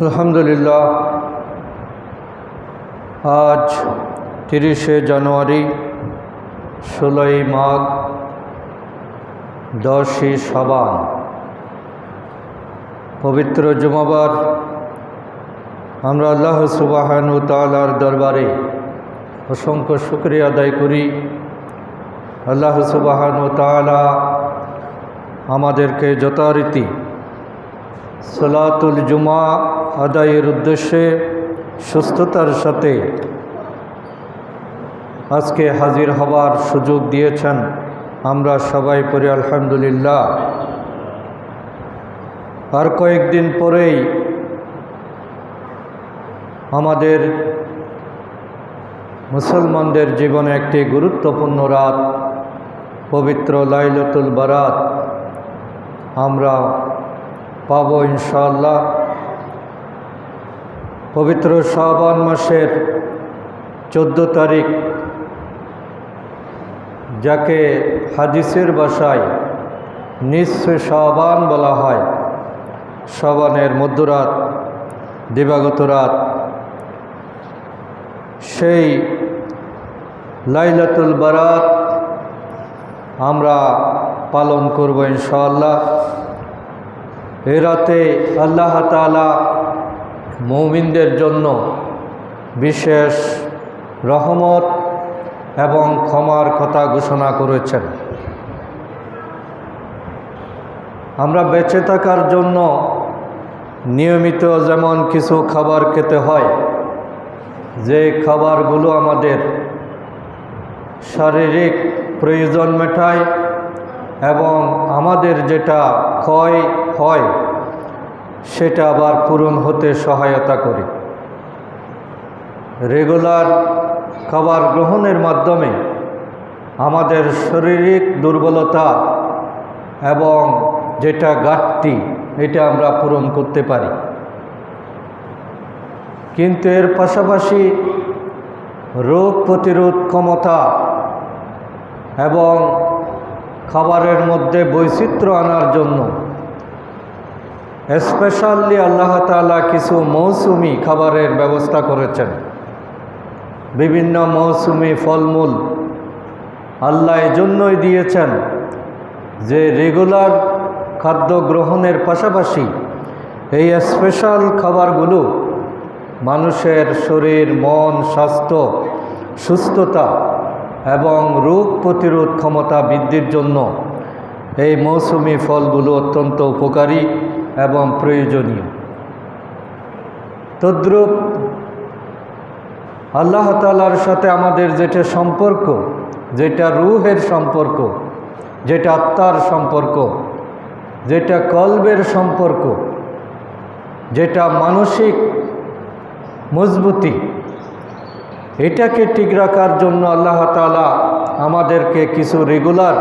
আলহামদুলিল্লাহ, আজ 30শে জানুয়ারি, 16ই মাঘ, 10ই শাবান, পবিত্র জুমাবার। আমরা আল্লাহ সুবহানাহু ওয়া তাআলার দরবারে অসংখ্য শুকরিয়া আদায় করি। আল্লাহ সুবহানাহু ওয়া তাআলা আমাদেরকে যথারীতি সালাতুল জুমা আদায়ের উদ্দেশ্যে সুস্থতার সাথে আজকে হাজির হবার সুযোগ দিয়েছেন। আমরা সবাই পড়ি আলহামদুলিল্লাহ। আর কয়েকদিন পরেই আমাদের মুসলমানদের জীবনে একটি গুরুত্বপূর্ণ রাত, পবিত্র লাইলাতুল বারাত আমরা পাব ইনশাআল্লাহ। পবিত্র শাবান মাসের 14 তারিখ, যাকে হাদিসের ভাষায় নিসফে শাবান বলা হয়, শাবানের মধ্যরাত, দিবাগত রাত, সেই লাইলাতুল বারাত আমরা পালন করব ইনশাআল্লাহ। এ রাতে আল্লাহ তাআলা মুমিনদের জন্য বিশেষ রহমত এবং ক্ষমার কথা ঘোষণা করেছেন। আমরা বেঁচে থাকার জন্য নিয়মিত যেমন কিছু খাবার খেতে হয়, যে খাবারগুলো আমাদের শারীরিক প্রয়োজন মেটায় এবং আমাদের যেটা ক্ষয় হয় সেটা আবার পূরণ হতে সহায়তা করে। রেগুলার খাবার গ্রহণের মাধ্যমে আমাদের শারীরিক দুর্বলতা এবং যেটা ঘাটতি, এটা আমরা পূরণ করতে পারি। কিন্তু এর পাশাপাশি রোগ প্রতিরোধ ক্ষমতা এবং খাবারের মধ্যে বৈচিত্র্য আনার জন্য স্পেশালি আল্লাহ তাআলা কিছু মৌসুমি খাবারের ব্যবস্থা করেছেন। বিভিন্ন মৌসুমি ফলমূল আল্লাহ এজন্যই দিয়েছেন যে রেগুলার খাদ্য গ্রহণের পাশাপাশি এই স্পেশাল খাবারগুলো মানুষের শরীর, মন, স্বাস্থ্য, সুস্থতা এবং রোগ প্রতিরোধ ক্ষমতা বৃদ্ধির জন্য এই মৌসুমি ফলগুলো অত্যন্ত উপকারী এবং প্রয়োজনীয়। তদ্রূপ আল্লাহ তাআলার সাথে আমাদের যেটা সম্পর্ক, যেটা রূহের সম্পর্ক, যেটা আত্মার সম্পর্ক, যেটা কলবের সম্পর্ক, যেটা মানসিক মজবুতি, এটাকে ঠিক রাখার জন্য আল্লাহ তাআলা আমাদেরকে কিছু রেগুলার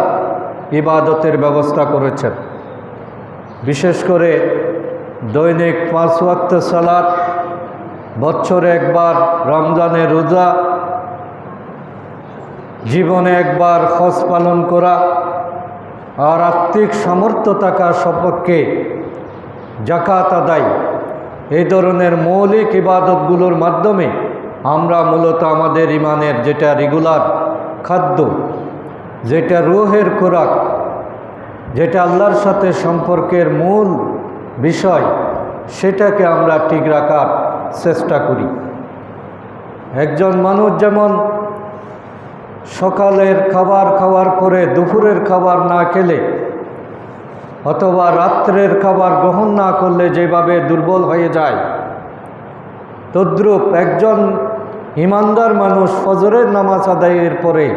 ইবাদতের ব্যবস্থা করেছেন। বিশেষ করে দৈনিক 5 ওয়াক্ত সালাত, বছরে একবার রমজানের রোজা, জীবনে একবার হজ পালন করা, আর আর্থিক সামর্থ্য থাকা সপক্ষে যাকাত আদায়, এই ধরনের মৌলিক ইবাদতগুলোর মাধ্যমে আমরা মূলত আমাদের ইমানের যেটা রেগুলার খাদ্য, যেটা রূহের খোরাক, যেটা আল্লাহর সাথে সম্পর্কের মূল বিষয়, সেটাকে আমরা ঠিক রাখার চেষ্টা করি। একজন মানুষ যেমন সকালের খাবার খাওয়ার পরে দুপুরের খাবার না খেলে অথবা রাত্রের খাবার গ্রহণ না করলে যেভাবে দুর্বল হয়ে যায়, তদ্রূপ একজন ইমানদার মানুষ ফজরের নামাজ আদায়ের পরে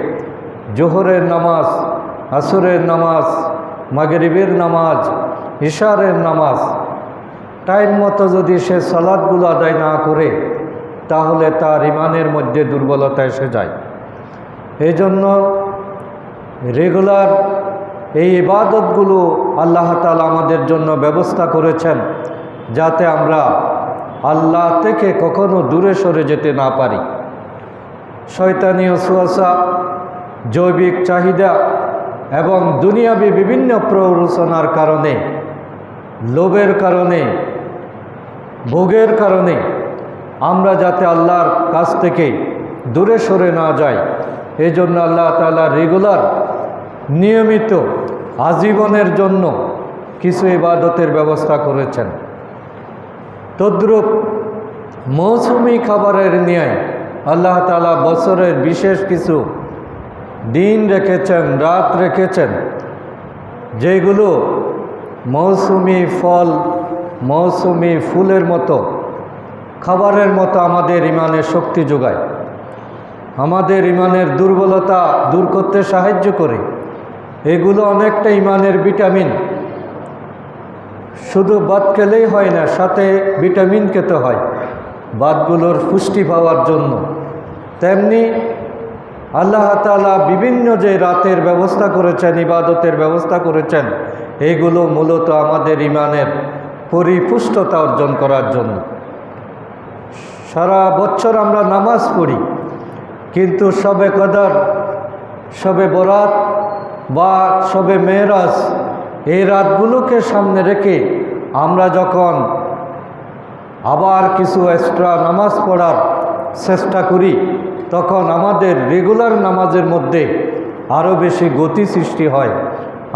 জোহরের নামাজ, আসরের নামাজ, মাগরিবের নামাজ, ইশারের নামাজ টাইম মতো যদি সে সালাতগুলো আদায় না করে, তাহলে তার ইমানের মধ্যে দুর্বলতা এসে যায়। এই জন্য রেগুলার এই ইবাদতগুলো আল্লাহ তাআলা আমাদের জন্য ব্যবস্থা করেছেন, যাতে আমরা আল্লাহ থেকে কখনো দূরে সরে যেতে না পারি। শয়তানি ওয়াসওয়াসা, জৈবিক চাহিদা এবং দুনিয়াবি বিভিন্ন প্ররোচনার কারণে, লোভের কারণে ভোগের কারণে আমরা যাতে আল্লাহর কাছ থেকে দূরে সরে না যাই, এই জন্য আল্লাহ তাআলা রেগুলার নিয়মিত আজীবনের জন্য কিছু ইবাদতের ব্যবস্থা করেছেন। তদ্রূপ মৌসুমি খাবারের ন্যায় আল্লাহ তাআলা বছরের বিশেষ কিছু দিন রেখেছেন, রাত রেখেছেন, যেগুলো মৌসুমি ফল, মৌসুমি ফুলের মতো, খাবারের মতো আমাদের ইমানের শক্তি যোগায়, আমাদের ইমানের দুর্বলতা দূর করতে সাহায্য করে। এগুলো অনেকটা ইমানের ভিটামিন। শুধু ভাত খেলেই হয় না, সাথে ভিটামিন খেতে হয় ভাতগুলোর পুষ্টি পাওয়ার জন্য। তেমনি আল্লাহ তাআলা বিভিন্ন যে রাতের ব্যবস্থা করেছেন, ইবাদতের ব্যবস্থা করেছেন, এগুলো মূলত আমাদের ইমানের পরিপুষ্টতা অর্জন করার জন্য। সারা বছর আমরা নামাজ পড়ি, কিন্তু শবে কদর, শবে বরাত বা শবে মেরাজ, এই রাতগুলোকে সামনে রেখে আমরা যখন আবার কিছু এক্সট্রা নামাজ পড়ার চেষ্টা করি, তখন আমাদের রেগুলার নামাজের মধ্যে আরও বেশি গতি সৃষ্টি হয়,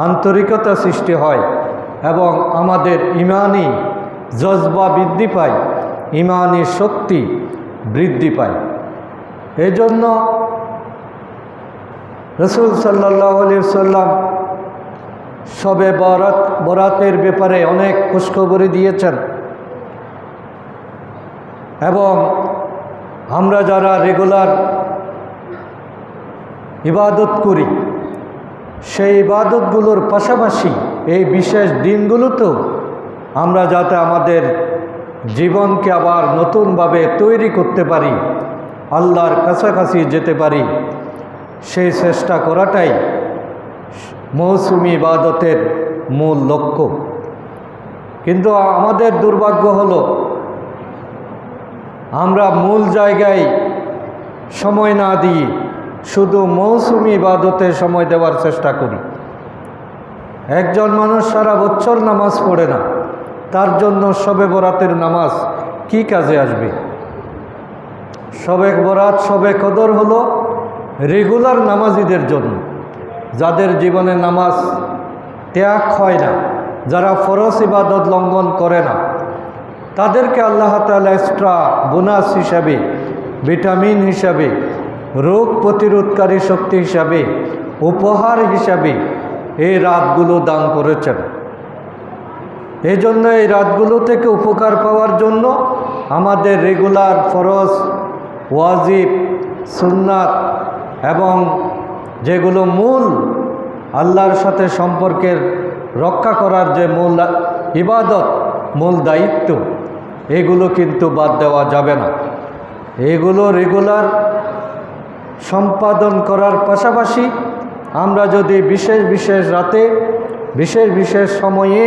আন্তরিকতা সৃষ্টি হয় এবং আমাদের ইমানি জজবা বৃদ্ধি পায়, ইমানি শক্তি বৃদ্ধি পায়। এই জন্য রাসূল সাল্লাল্লাহু আলাইহি ওয়াসাল্লাম শবে বরাতের ব্যাপারে অনেক খুশখবরি দিয়েছেন এবং আমরা যারা রেগুলার ইবাদত করি, সেই ইবাদতগুলোর পাশাপাশি এই বিশেষ দিনগুলোতেও আমরা যাতে আমাদের জীবনকে আবার নতুনভাবে তৈরি করতে পারি, আল্লাহর কাছাকাছি যেতে পারি, সেই চেষ্টা করাটাই মৌসুমি ইবাদতের মূল লক্ষ্য। কিন্তু আমাদের দুর্ভাগ্য হলো আমরা মূল জায়গায় সময় না দিয়ে শুধু মৌসুমি ইবাদতে সময় দেওয়ার চেষ্টা করি। একজন মানুষ সারা বছর নামাজ পড়ে না, তার জন্য শবে বরাতের নামাজ কি কাজে আসবে? শবে বরাত, শবে কদর হলো রেগুলার নামাজিদের জন্য, যাদের জীবনে নামাজ ত্যাগ হয় না, যারা ফরজ ইবাদত লঙ্ঘন করে না, তাদেরকে আল্লাহ তাআলা এক্সট্রা বোনাস হিসাবে, ভিটামিন হিসাবে, রোগ প্রতিরোধকারী শক্তি হিসাবে, উপহার হিসাবে এই রাতগুলো দান করেছেন। এই জন্য এই রাতগুলো থেকে উপকার পাওয়ার জন্য আমাদের রেগুলার ফরজ, ওয়াজিব, সুন্নাত এবং যেগুলো মূল আল্লাহর সাথে সম্পর্কের রক্ষা করার যে মূল ইবাদত, মূল দায়িত্ব, এগুলো কিন্তু বাদ দেওয়া যাবে না। এগুলো রেগুলার সম্পাদন করার পাশাপাশি আমরা যদি বিশেষ বিশেষ রাতে, বিশেষ বিশেষ সময়ে,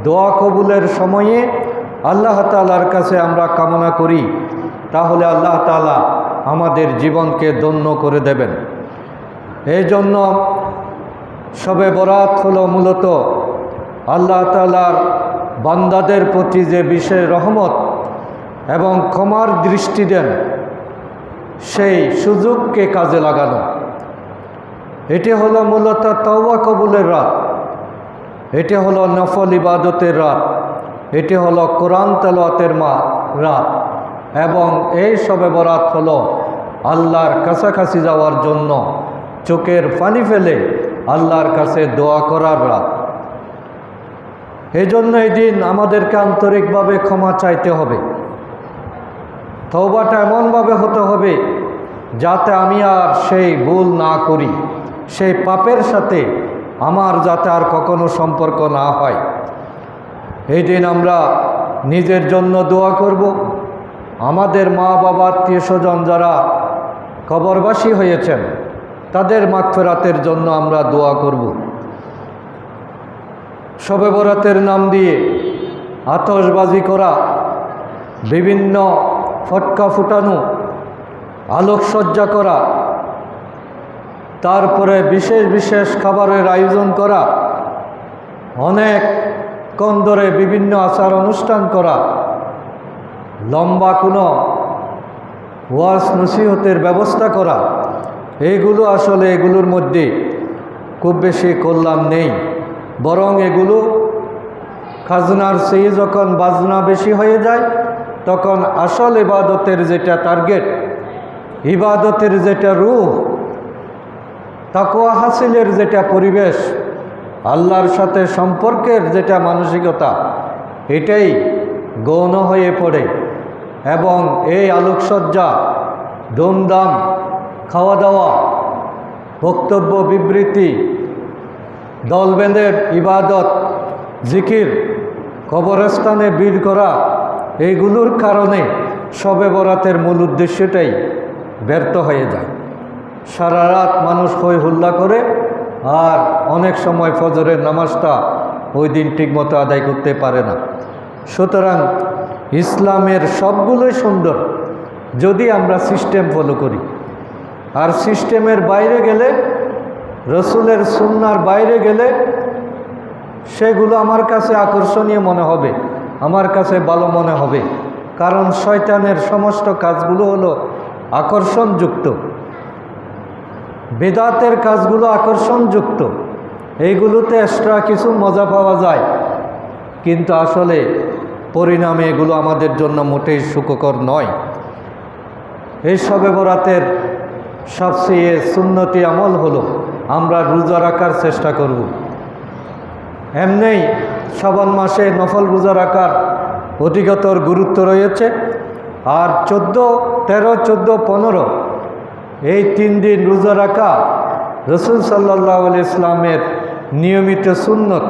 দোয়া কবুলের সময়ে আল্লাহ তাআলার কাছে আমরা কামনা করি, তাহলে আল্লাহ তাআলা আমাদের জীবনকে ধন্য করে দেবেন। এই জন্য শবে বরাত হলো মূলত আল্লাহ তাআলার বান্দাদের প্রতি যে বিশেষ রহমত এবং ক্ষমার দৃষ্টি দেন, সেই সুযোগকে কাজে লাগানো। এটি হলো মূলত তওবা কবুলের রাত, এটি হলো নফল ইবাদতের রাত, এটি হলো কোরআন তেলাওয়াতের রাত এবং এই শবে বরাত হলো আল্লাহর কাছাকাছি যাওয়ার জন্য চোখের পানি ফেলে আল্লাহর কাছে দোয়া করার রাত। এই জন্য এই দিন আমাদেরকে আন্তরিকভাবে ক্ষমা চাইতে হবে। তওবাটা এমনভাবে হতে হবে যাতে আমি আর সেই ভুল না করি, সেই পাপের সাথে আমার যাতে আর কখনো সম্পর্ক না হয়। এই দিন আমরা নিজের জন্য দোয়া করব, আমাদের মা বাবা, আত্মীয় স্বজন যারা কবরবাসী হয়েছেন তাদের মাগফিরাতের জন্য আমরা দোয়া করব। শবে বরাতের নাম দিয়ে আতশবাজি করা, বিভিন্ন ফটকা ফুটানো, আলোকসজ্জা করা, তারপরে বিশেষ বিশেষ খাবারের আয়োজন করা, অনেকক্ষণ ধরে বিভিন্ন আচার অনুষ্ঠান করা, লম্বা কোনো ওয়াজ নসিহতের ব্যবস্থা করা, এইগুলো আসলে এগুলোর মধ্যে খুব বেশি কল্যাণ নেই। বরং এগুলো খাজনার চেয়ে যখন বাজনা বেশি হয়ে যায়, তখন আসল ইবাদতের যেটা টার্গেট, ইবাদতের যেটা রূহ, তাকওয়া হাসিলের যেটা পরিবেশ, আল্লাহর সাথে সম্পর্কের যেটা মানসিকতা, এটাই গৌণ হয়ে পড়ে। এবং এই আলোকসজ্জা, ধুমধাম, খাওয়া দাওয়া, বক্তব্য, বিবৃতি, দল বেঁধে ইবাদত, জিকির, কবরস্থানে ভিড় করা, এইগুলোর কারণে শবে বরাতের মূল উদ্দেশ্যটাই ব্যর্থ হয়ে যায়। সারা রাত মানুষ হই হুল্লা করে, আর অনেক সময় ফজরের নামাজটা ওই দিন ঠিকমতো আদায় করতে পারে না। সুতরাং ইসলামের সবগুলোই সুন্দর যদি আমরা সিস্টেম ফলো করি। আর সিস্টেমের বাইরে গেলে, রসুলের সুন্নার বাইরে গেলে, সেগুলো আমার কাছে আকর্ষণীয় মনে হবে, আমার কাছে ভালো মনে হবে। কারণ শয়তানের সমস্ত কাজগুলো হলো আকর্ষণযুক্ত, বেদাতের কাজগুলো আকর্ষণযুক্ত। এইগুলোতে এক্সট্রা কিছু মজা পাওয়া যায়, কিন্তু আসলে পরিণামে এগুলো আমাদের জন্য মোটেই সুখকর নয়। এই শবে বরাতের সবচেয়ে সুন্নতি আমল হলো আমরা রোজা রাখার চেষ্টা করব। এমনিই শাবান মাসে নফল রোজা রাখার অধিকতর গুরুত্ব রয়েছে। আর 14, 13, 14, 15 এই 3 দিন রোজা রাখা রসুল সাল্লাল্লাহু আলাইহি ইসলামের নিয়মিত সুন্নত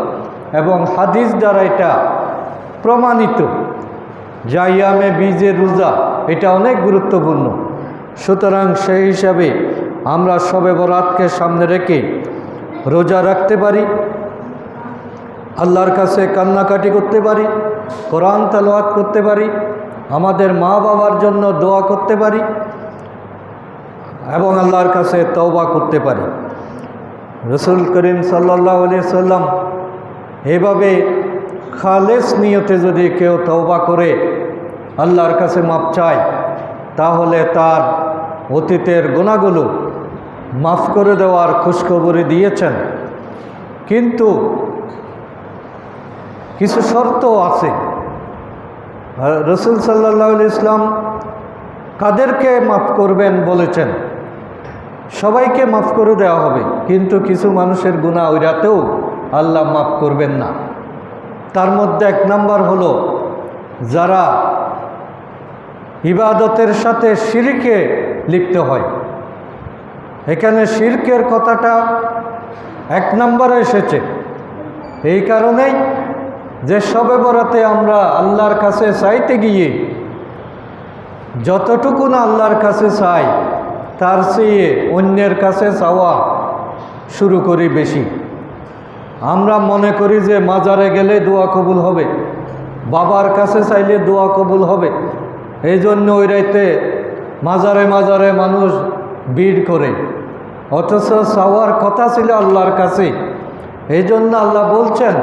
এবং হাদিস দ্বারা এটা প্রমাণিত। জাইয়ামে বীজের রোজা এটা অনেক গুরুত্বপূর্ণ। সুতরাং সেই হিসাবে আমরা শবে বরাতকে সামনে রেখে রোজা রাখতে পারি, আল্লাহর কাছে কান্নাকাটি করতে পারি, কোরআন তেলাওয়াত করতে পারি, আমাদের মা বাবার জন্য দোয়া করতে পারি এবং আল্লাহর কাছে তওবা করতে পারি। রসুল করিম সাল্লাল্লাহু আলাইহি সাল্লাম এভাবে খালেস নিয়তে যদি কেউ তওবা করে আল্লাহর কাছে মাপ চায়, তাহলে তার অতীতের গুনাহগুলো মাফ করে দেওয়ার খুশখবরি দিয়েছেন। কিন্তু কিছু শর্ত আছে। রসুল সাল্লাল্লাহু আলাইহি ইসলাম কাদেরকে মাফ করবেন বলেছেন? সবাইকে মাফ করে দেওয়া হবে, কিন্তু কিছু মানুষের গুনাহ ওই রাতেও আল্লাহ মাফ করবেন না। তার মধ্যে 1 নাম্বার হলো যারা ইবাদতের সাথে শিরকে লিপ্ত হয়। এখানে শিরকের কথাটা 1 নম্বরে এসেছে এই কারণেই যে শবে বরাতে আমরা আল্লাহর কাছে চাইতে গিয়ে যতটুকু না আল্লাহর কাছে চাই, তার চেয়ে অন্যের কাছে চাওয়া শুরু করি বেশি। আমরা মনে করি যে মাজারে গেলে দোয়া কবুল হবে, বাবার কাছে চাইলে দোয়া কবুল হবে, এই জন্য ওই রাইতে মাজারে মাজারে মানুষ ভিড় করে, অথচ চাওয়ার কথা ছিল আল্লাহর কাছে। এই জন্য আল্লাহ বলছেন,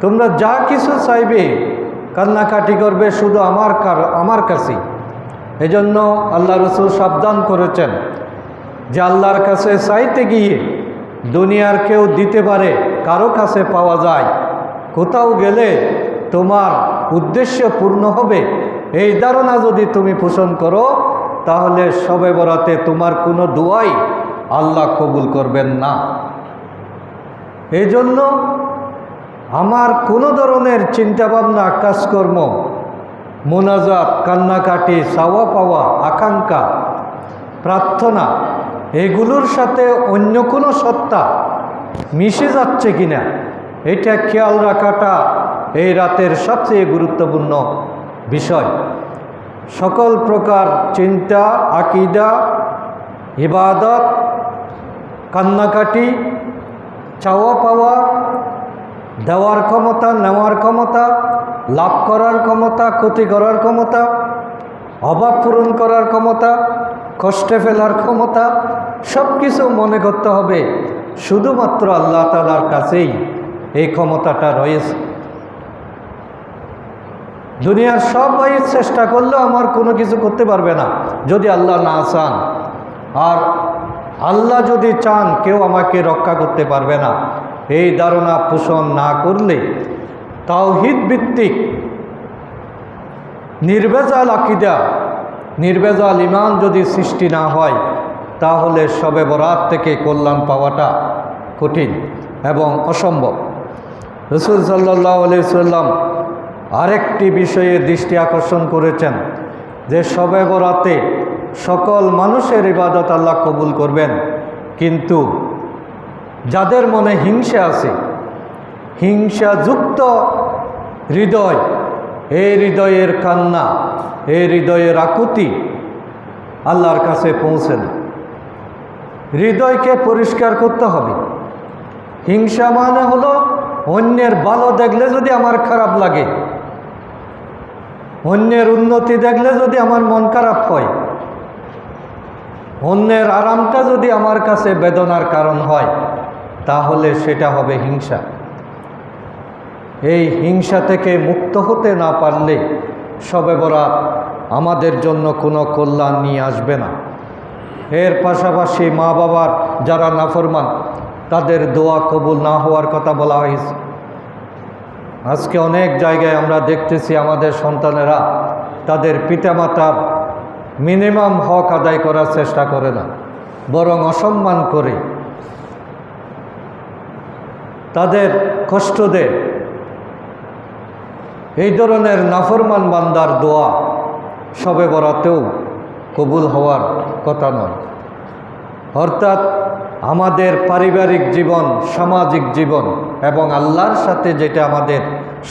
তোমরা যা কিছু চাইবে, কান্নাকাটি করবে, শুধু আমার কাছে। এই জন্য আল্লাহ রসুল সাবধান করেছেন যে আল্লাহর কাছে চাইতে গিয়ে দুনিয়ার কেউ দিতে পারে, কারো কাছে পাওয়া যায়, কোথাও গেলে তোমার উদ্দেশ্য পূর্ণ হবে, এই ধারণা যদি তুমি পোষণ করো, তাহলে শবে বরাতে তোমার কোনো দোয়াই আল্লাহ কবুল করবেন না। এই জন্য আমার কোনো ধরনের চিন্তাভাবনা, কাজকর্ম, মোনাজাত, কান্নাকাটি, চাওয়া পাওয়া, আকাঙ্ক্ষা, প্রার্থনা, এগুলোর সাথে অন্য কোনো সত্তা মিশে যাচ্ছে কিনা, এটা খেয়াল রাখাটা এই রাতের সবচেয়ে গুরুত্বপূর্ণ বিষয়। সকল প্রকার চিন্তা, আকীদা, ইবাদত, কান্নাকাটি, চাওয়া পাওয়া, দেওয়ার ক্ষমতা, নেওয়ার ক্ষমতা, লাভ করার ক্ষমতা, ক্ষতি করার ক্ষমতা, অভাব পূরণ করার ক্ষমতা, কষ্টে ফেলার ক্ষমতা, সব কিছু মনে করতে হবে শুধুমাত্র আল্লাহ তাআলার কাছেই এই ক্ষমতাটা রয়েছে। দুনিয়ার সবাই চেষ্টা করলেও আমার কোনো কিছু করতে পারবে না যদি আল্লাহ না চান। আর আল্লাহ যদি চান কেউ আমাকে রক্ষা করতে পারবে না, এই ধারণা পোষণ না করলে, তাওহীদ ভিত্তিক নির্ভেজাল আকীদা, নির্ভেজাল ঈমান যদি সৃষ্টি না হয়, তাহলে শবে বরাত থেকে কল্যাণ পাওয়াটা কঠিন এবং অসম্ভব। রাসূল সাল্লাল্লাহু আলাইহি সাল্লাম আরেকটি বিষয়ে দৃষ্টি আকর্ষণ করেছেন যে শবে বরাতে সকল মানুষের ইবাদত আল্লাহ কবুল করবেন, কিন্তু যাদের মনে হিংসা আছে, হিংসাযুক্ত হৃদয়, এই হৃদয়ের কান্না, এই হৃদয়ের আকুতি আল্লাহর কাছে পৌঁছে না। হৃদয়কে পরিষ্কার করতে হবে। হিংসা মানে হলো অন্যের ভালো দেখলে যদি আমার খারাপ লাগে, অন্যের উন্নতি দেখলে যদি আমার মন খারাপ হয়, অন্যের আরামটা যদি আমার কাছে বেদনার কারণ হয়, তাহলে সেটা হবে হিংসা। এই হিংসা থেকে মুক্ত হতে না পারলে শবে বরাত আমাদের জন্য কোনো কল্যাণ নিয়ে আসবে না। এর পাশাপাশি মা বাবার যারা নাফরমান, তাদের দোয়া কবুল না হওয়ার কথা বলা হয়েছে। আজকে অনেক জায়গায় আমরা দেখতেছি আমাদের সন্তানেরা তাদের পিতামাতার মিনিমাম হক আদায় করার চেষ্টা করে না, বরং অসম্মান করে, তাদের কষ্ট দেয়। এই ধরনের নাফরমান বান্দার দোয়া শবে বরাতেও কবুল হওয়ার কথা নয়। অর্থাৎ আমাদের পারিবারিক জীবন, সামাজিক জীবন এবং আল্লাহর সাথে যেটা আমাদের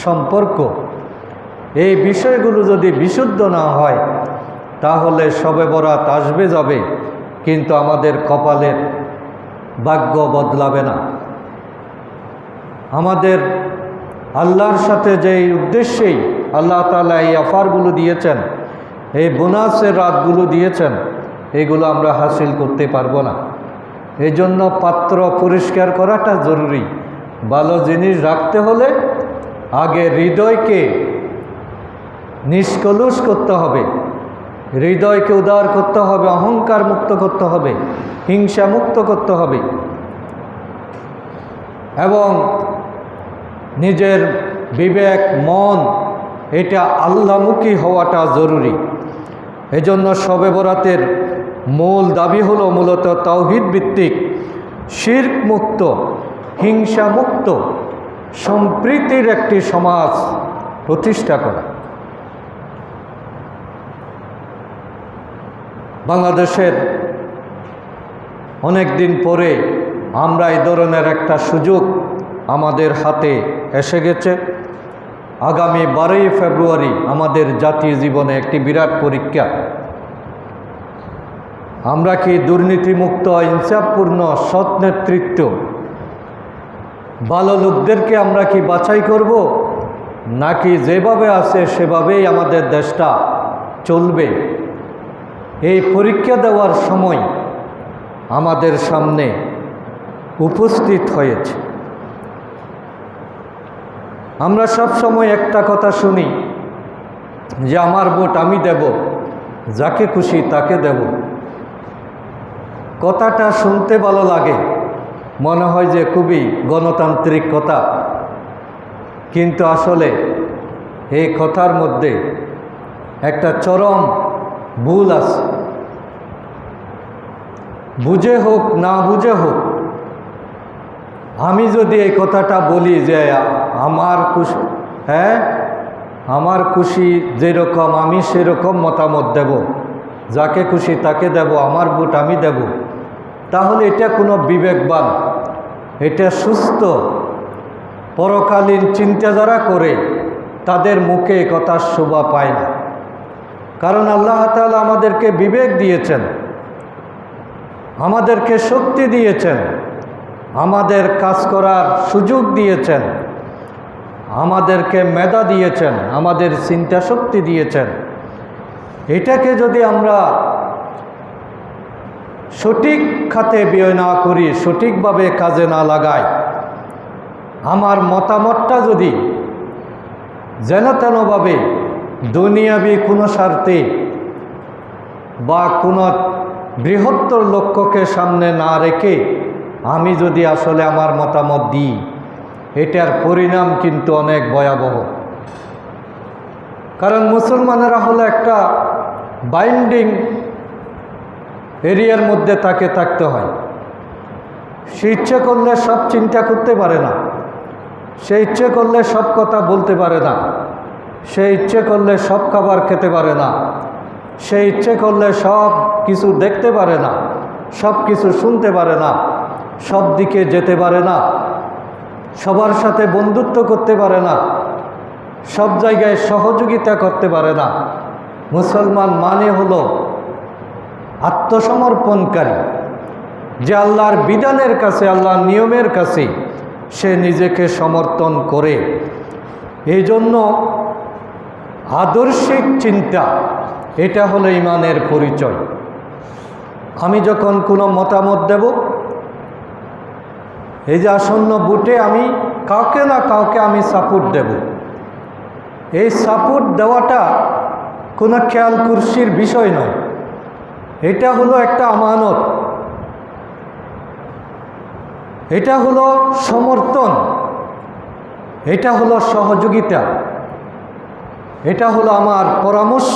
সম্পর্ক, এই বিষয়গুলো যদি বিশুদ্ধ না হয়, তাহলে শবে বরাত আসবে যাবে, কিন্তু আমাদের কপালের ভাগ্য বদলাবে না। আমাদের আল্লাহর সাথে যেই উদ্দেশ্যেই আল্লাহ তাআলা এই অফারগুলো দিয়েছেন, এই বোনাসের রাতগুলো দিয়েছেন, এগুলো আমরা হাসিল করতে পারবো না। এই জন্য পাত্র পরিষ্কার করাটা জরুরি। ভালো জিনিস রাখতে হলে আগে হৃদয়কে নিষ্কলুষ করতে হবে, হৃদয়কে উদার করতে হবে, অহংকার মুক্ত করতে হবে, হিংসা মুক্ত করতে হবে এবং নিজের বিবেক, মন, এটা আল্লাহমুখী হওয়াটা জরুরি। এজন্য শবে বরাতের মূল দাবি হলো মূলত তাওহীদ ভিত্তিক, শিরক মুক্ত, হিংসা মুক্ত, সম্প্রীতির একটি সমাজ প্রতিষ্ঠা করা। বাংলাদেশের অনেক দিন পরে আমরা এই ধরনের একটা সুযোগ আমাদের হাতে এসে গেছে। আগামী 12ই ফেব্রুয়ারি আমাদের জাতীয় জীবনে একটি বিরাট পরীক্ষা। আমরা কি দুর্নীতিমুক্ত, ইনসাফপূর্ণ, সৎ নেতৃত্ব, ভালো লোকদেরকে আমরা কি বাছাই করব, নাকি যেভাবে আছে সেভাবেই আমাদের দেশটা চলবে? এই পরীক্ষা দেওয়ার সময় আমাদের সামনে উপস্থিত হয়েছে। আমরা সব সময় একটা কথা শুনি যে আমার ভোট আমি দেব, যাকে খুশি তাকে দেব। কথাটা শুনতে ভালো লাগে, মনে হয় যে খুবই গণতান্ত্রিক কথা, কিন্তু আসলে এই কথার মধ্যে একটা চরম ভুল আছে। বুঝে হোক না বুঝে হোক, আমি যদি এই কথাটা বলি যে আমার খুশি, আমার খুশি যেরকম আমি সেরকম মতামত দেব, যাকে খুশি তাকে দেব, আমার ভোট আমি দেব, তাহলে এটা কোনো বিবেকবান, এটা সুস্থ পরকালীন চিন্তা যারা করে তাদের মুখে কথা শোভা পায় না। কারণ আল্লাহ তাআলা আমাদেরকে বিবেক দিয়েছেন, আমাদেরকে শক্তি দিয়েছেন, আমাদের কাজ করার সুযোগ দিয়েছেন, আমাদেরকে মেধা দিয়েছেন, আমাদের চিন্তা শক্তি দিয়েছেন। এটাকে যদি আমরা সঠিক খাতে ব্যয় না করি, সঠিকভাবে কাজে না লাগাই, আমার মতামতটা যদি যেন তেনভাবে দুনিয়াবি কোনো স্বার্থে বা কোনো বৃহত্তর লক্ষ্যকে সামনে না রেখে আমি যদি আসলে আমার মতামত দিই, এটার পরিণাম কিন্তু অনেক ভয়াবহ। কারণ মুসলমানেরা হলো একটা বাইন্ডিং এরিয়ার মধ্যে তাকে থাকতে হয়। সে ইচ্ছে করলে সব চিন্তা করতে পারে না, সে ইচ্ছে করলে সব কথা বলতে পারে না, সে ইচ্ছে করলে সব খাবার খেতে পারে না, সে ইচ্ছে করলে সব কিছু দেখতে পারে না, সব কিছু শুনতে পারে না, সব দিকে যেতে পারে না, সবার সাথে বন্ধুত্ব করতে পারে না, সব জায়গায় সহযোগিতা করতে পারে না। মুসলমান মানে হলো আত্মসমর্পণকারী, যে আল্লাহর বিধানের কাছে, আল্লাহর নিয়মের কাছে সে নিজেকে সমর্থন করে। এই জন্য আদর্শিক চিন্তা, এটা হলো ঈমানের পরিচয়। আমি যখন কোনো মতামত দেব, এই যে আসন্ন ভোটে আমি কাউকে না কাউকে আমি সাপোর্ট দেব, এই সাপোর্ট দেওয়াটা কোনো খেয়াল খুরশির বিষয় নয়, এটা হলো একটা আমানত, এটা হলো সমর্থন, এটা হলো সহযোগিতা, এটা হলো আমার পরামর্শ।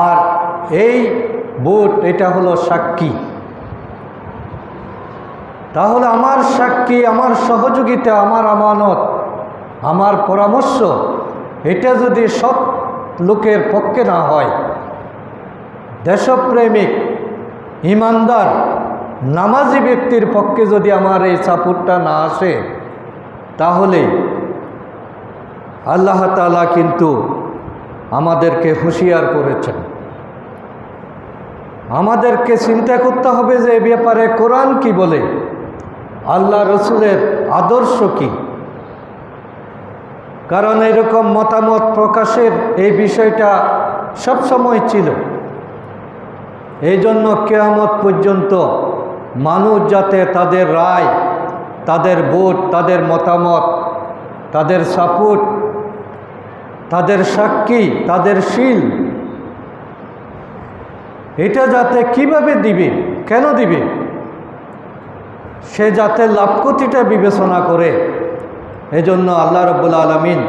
আর এই ভোট এটা হলো সাক্ষী। তাহলে আমার সাক্ষী, আমার সহযোগিতা, আমার আমানত, আমার পরামর্শ, এটা যদি সৎ লোকের পক্ষে না হয়, দেশপ্রেমিক, ইমানদার, নামাজি ব্যক্তির পক্ষে যদি আমার এই সাপোর্টটা না আসে, তাহলে আল্লাহ তাআলা কিন্তু আমাদেরকে হুঁশিয়ার করেছেন। আমাদেরকে চিন্তা করতে হবে যে এ ব্যাপারে কোরআন কি বলে, আল্লাহ রসুলের আদর্শ কি। কারণ এরকম মতামত প্রকাশের এই বিষয়টা সবসময় ছিল। এই জন্য কিয়ামত পর্যন্ত মানুষ যাতে তাদের রায়, তাদের ভোট, তাদের মতামত, তাদের সাপোর্ট, তাদের সাক্ষী, তাদের শীল, এটা যাতে কিভাবে দিবে, কেন দিবে, সে যাতে লাভ ক্ষতিটা বিবেচনা করে। এজন্য আল্লাহ রাব্বুল আলামিন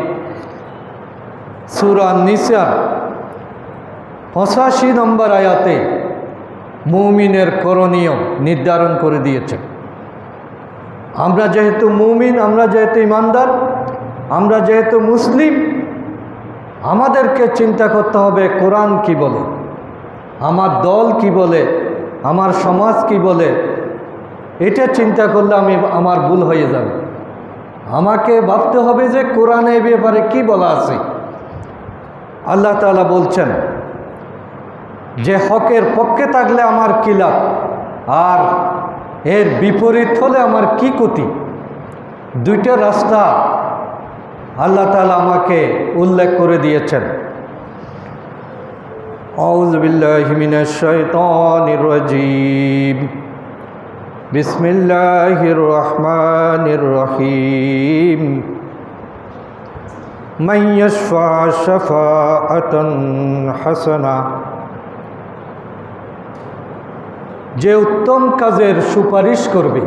সূরা নিসার 85 নম্বর আয়াতে মুমিনের করণীয় নির্ধারণ করে দিয়েছেন। আমরা যেহেতু মুমিন, আমরা যেহেতু ইমানদার, আমরা যেহেতু মুসলিম, আমাদেরকে চিন্তা করতে হবে কোরআন কি বলে, আমার দল কি বলে, আমার সমাজ কি বলে। এটা চিন্তা করলে আমার ভুল হয়ে যাবে। আমাকে ভাবতে হবে যে কোরআনে এই ব্যাপারে কি বলা আছে। আল্লাহ তাআলা বলছেন যে হকের পক্ষে থাকলে আমার কি লাভ, আর এর বিপরীত হলে আমার কি ক্ষতি। দুইটা রাস্তা আল্লাহ তাআলা আমাকে উল্লেখ করে দিয়েছেন। আউযু বিল্লাহি মিনাশ শাইতানির রাজীম। বিসমিল্লাহির রহমানির রহিম। মান ইয়াশফা শাফাআতান হাসানা, যে উত্তম কাজের সুপারিশ করবে।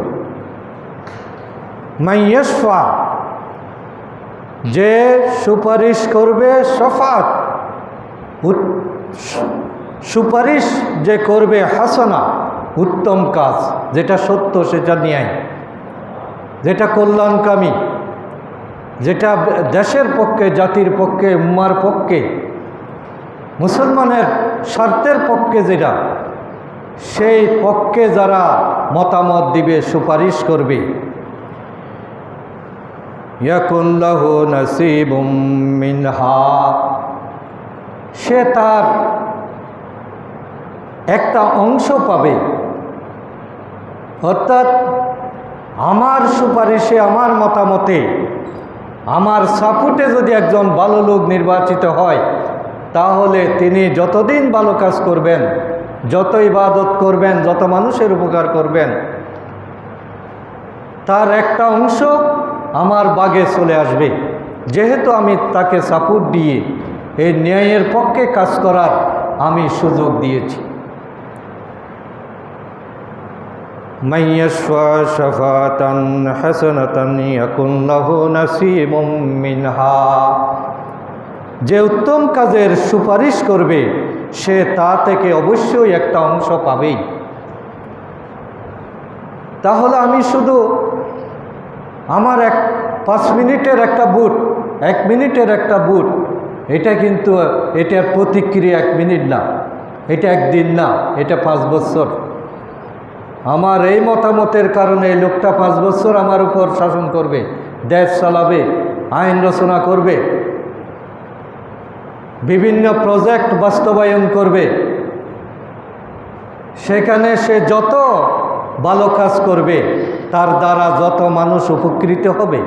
মান ইয়াশফা, যে সুপারিশ করবে, শাফাত সুপারিশ যে করবে, হাসানা উত্তম কাজ, যেটা সত্য, সেটা ন্যায়, যেটা কল্যাণকামী, যেটা দেশের পক্ষে, জাতির পক্ষে, উম্মার পক্ষে, মুসলমানের স্বার্থের পক্ষে, যেটা সেই পক্ষে যারা মতামত দিবে, সুপারিশ করবে, ইয়াকুন লাহু নাসিবুম মিনহা, সে তার একটা অংশ পাবে। অর্থাৎ আমার সুপারিশে, আমার মতামতে, আমার সাপোর্টে যদি একজন ভালো লোক নির্বাচিত হয়, তাহলে তিনি যতদিন ভালো কাজ করবেন, যত ইবাদত করবেন, যত মানুষের উপকার করবেন, তার একটা অংশ আমার বাগে চলে আসবে। যেহেতু আমি তাকে সাপোর্ট দিয়ে এই ন্যায়ের পক্ষে কাজ করার আমি সুযোগ দিয়েছি। মান ইয়াশফা শাফাতান হাসানাতান ইয়াকুন লাহু নাসীবুম মিনহা, যে উত্তম কাজের সুপারিশ করবে সে তা থেকে অবশ্যই একটা অংশ পাবেই। তাহলে আমি শুধু আমার 5 মিনিটের একটা বুট, 1 মিনিটের একটা বুট, এটা কিন্তু এটার প্রতিক্রিয়া 1 মিনিট না, এটা 1 দিন না, এটা 5 বছর। আমার এই মতামতের কারণে এই লোকটা 5 বছর আমার উপর শাসন করবে, দেশ চালাবে, আইন রচনা করবে, বিভিন্ন প্রজেক্ট বাস্তবায়ন করবে। সেখানে সে যত ভালো কাজ করবে তার দ্বারা যত মানুষ উপকৃত হবে,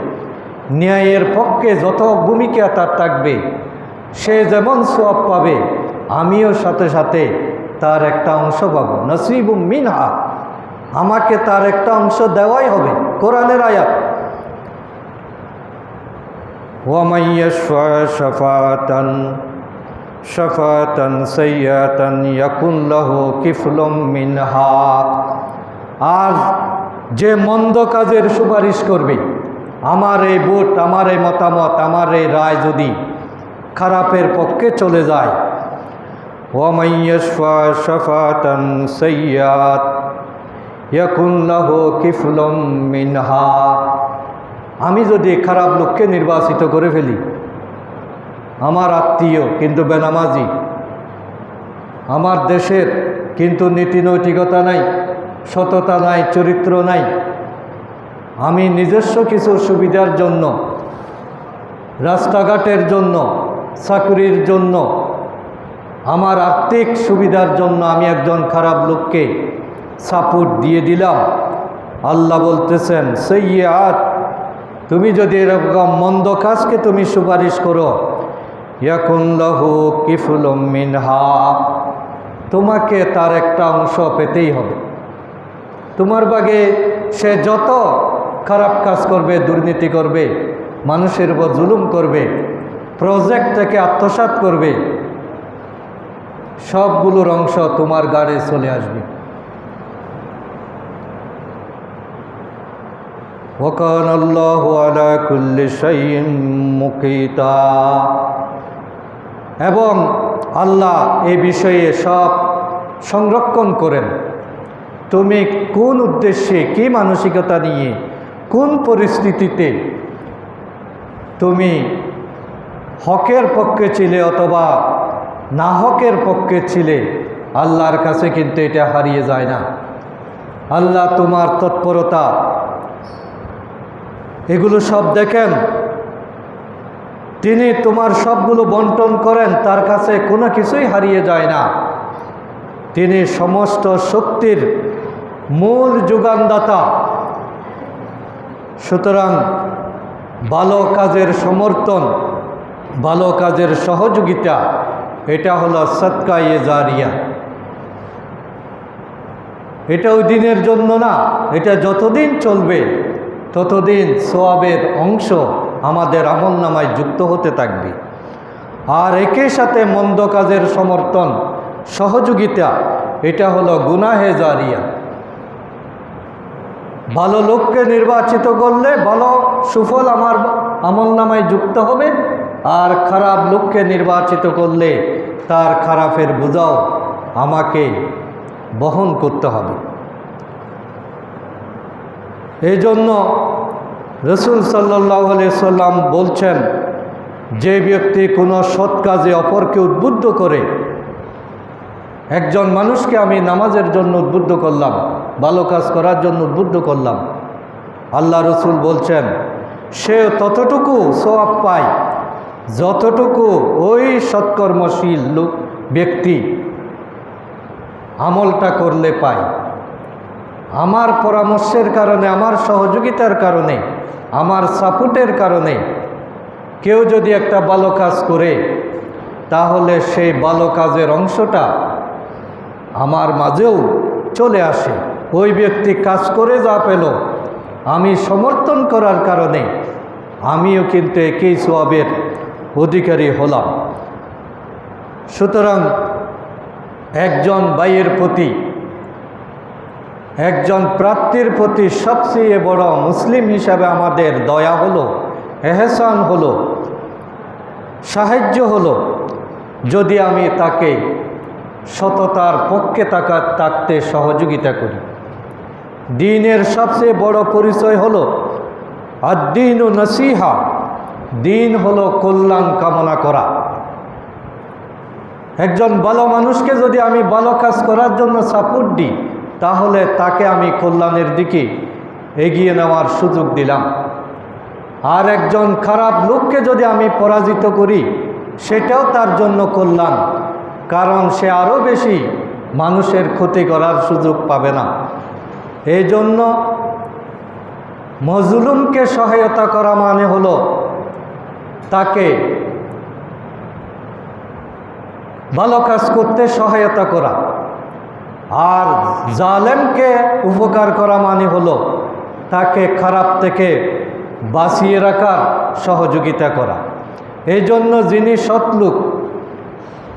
ন্যায়ের পক্ষে যত ভূমিকা তার থাকবে, সে যেমন সওয়াব পাবে আমিও সাথে সাথে তার একটা অংশ পাবো। নসীবুম মিনহা, আমাকে তার একটা অংশ দেওয়াই হবে। কোরআনের আয়াত। ওয়া মান ইয়াশফা শাফাতান শাফাতান সাইয়্যাতান ইয়াকুন লাহু কিফলুম মিনহা, আর যে মন্দ কাজের সুপারিশ করবে, আমার এই ভোট, আমার এই মতামত, আমার এই রায় যদি খারাপের পক্ষে চলে যায়, ওয়া মান ইয়াশফা শাফাতান সাইয়্যাত ইয়াকুন লাহু কিফলুম মিনহা, আমি যদি খারাপ লোককে নির্বাচিত করে ফেলি, আমার আত্মীয় কিন্তু বেনামাজি, আমার দেশের কিন্তু নীতি নৈতিকতা নাই, সততা নাই, চরিত্র নাই, আমি নিজস্ব কিছু সুবিধার জন্য, রাস্তাঘাটের জন্য, চাকরির জন্য, আমার আর্থিক সুবিধার জন্য আমি একজন খারাপ লোককে সাপোর্ট দিয়ে দিলাম। আল্লাহ বলতেছেন সাইয়্যাত, তুমি যদি এরকম মন্দ কাজকে তুমি সুপারিশ করো, ইয়াকুন লাহু কিফলুম মিনহা, তোমাকে তার একটা অংশ পেতেই হবে। তোমার ভাগে সে যত খারাপ কাজ করবে, দুর্নীতি করবে, মানুষের উপর জুলুম করবে, প্রজেক্ট থেকে আত্মসাৎ করবে, সবগুলোর অংশ তোমার গাড়ে চলে আসবে। ওয়া কানা আল্লাহু আলা কুল্লি শাইইন মুকিতা, এবং আল্লাহ এই বিষয়ে সব সংরক্ষণ করেন। তুমি কোন উদ্দেশ্যে, কি মানসিকতা নিয়ে, কোন পরিস্থিতিতে তুমি হকের পক্ষে ছিলে অথবা না হকের পক্ষে ছিলে, আল্লাহর কাছে কিন্তু এটা হারিয়ে যায় না। আল্লাহ তোমার তৎপরতা এগুলো সব দেখেন, তিনি তোমার সবগুলো বন্টন করেন, তার কাছে কোনো কিছুই হারিয়ে যায় না। তিনি সমস্ত শক্তির মূল যোগানদাতা। সুতরাং ভালো কাজের সমর্থন, ভালো কাজের সহযোগিতা, এটা হলো সদকায়ে জারিয়া। এটা ওই দিনের জন্য না, এটা যতদিন চলবে ততদিন সওয়াবের অংশ আমাদের আমলনামায় যুক্ত হতে থাকবে। আর একই সাথে মন্দ কাজের সমর্থন, সহযোগিতা, এটা হলো গুনাহে জারিয়া। ভালো লোককে নির্বাচিত করলে ভালো সুফল আমার আমলনামায় যুক্ত হবে, আর খারাপ লোককে নির্বাচিত করলে তার খারাপের বোঝাও আমাকে বহন করতে হবে। এই জন্য রাসূল সাল্লাল্লাহু আলাইহি সাল্লাম বলছেন, যে ব্যক্তি কোনো সৎ কাজে অপরকে উদ্বুদ্ধ করে, একজন মানুষকে আমি নামাজের জন্য উদ্বুদ্ধ করলাম, ভালো কাজ করার জন্য উদ্বুদ্ধ করলাম, আল্লাহ রসুল বলছেন সে ততটুকু সওয়াব পায় যতটুকু ওই সৎকর্মশীল লোক ব্যক্তি আমলটা করলে পায়। আমার পরামর্শের কারণে, আমার সহযোগিতার কারণে, আমার সাপোর্টের কারণে কেউ যদি একটা ভালো কাজ করে, তাহলে সেই ভালো কাজের অংশটা আমার মাঝেও চলে আসে। ওই ব্যক্তি কাজ করে যা পেল, আমি সমর্থন করার কারণে আমিও কিন্তু একই সওয়াবের অধিকারী হলাম। সুতরাং একজন ভাইয়ের প্রতি, একজন প্রার্থীর প্রতি সবচেয়ে বড় মুসলিম হিসাবে আমাদের দয়া হলো, এহসান হলো, সাহায্য হলো যদি আমি তাকে সততার পক্ষে থাকতে সহযোগিতা করি। দ্বীনের সবচেয়ে বড় পরিচয় হলো আদ-দীন ও নসিহা, দ্বীন হলো কল্যাণ কামনা করা। একজন ভালো মানুষকে যদি আমি ভালো কাজ করার জন্য সাপোর্ট দিই, তাহলে তাকে আমি কল্যাণের দিকে এগিয়ে নেওয়ার সুযোগ দিলাম। আর একজন খারাপ লোককে যদি আমি পরাজিত করি, সেটাও তার জন্য কল্যাণ, কারণ সে আরও বেশি মানুষের ক্ষতি করার সুযোগ পাবে না। এই জন্য মজলুমকে সহায়তা করা মানে হলো তাকে ভালো কাজ করতে সহায়তা করা, আর জালেমকে উপকার করা মানে হলো তাকে খারাপ থেকে বাঁচিয়ে রাখার সহযোগিতা করা। এই জন্য যিনি সৎলোক